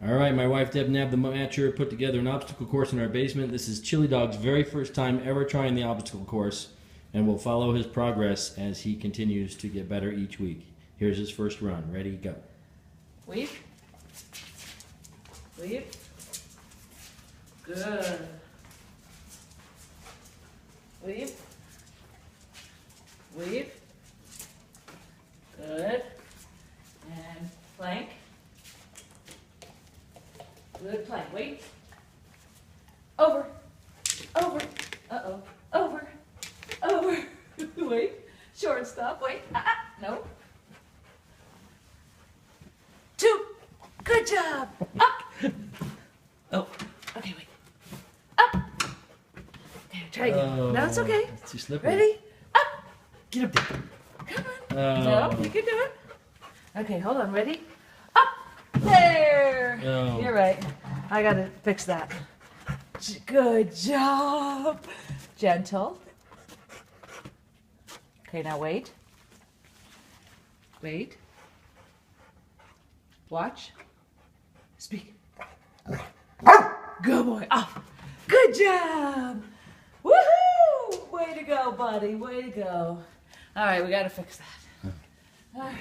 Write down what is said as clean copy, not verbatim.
All right, my wife Deb Nab, the matcher, put together an obstacle course in our basement. This is Chili Dog's very first time ever trying the obstacle course, and we'll follow his progress as he continues to get better each week. Here's his first run. Ready, go. Weep. Weep. Good. Weep. Weep. Good. And plank. Good plank. Wait. Over. Over. Uh-oh. Over. Over. Wait. Short stop. Wait. No. 2. Good job. Up. Oh. Okay, wait. Up. Okay, try again. Oh, no, it's okay. It's too slippery. Ready? Up. Get up there. Come on. Oh. No, you can do it. Okay, hold on. Ready? Up. There. Oh. You're right. I gotta fix that. Good job. Gentle. Okay, now wait. Wait. Watch. Speak. Good boy. Off. Good job. Woohoo! Way to go, buddy. Way to go. All right, we gotta fix that. All right.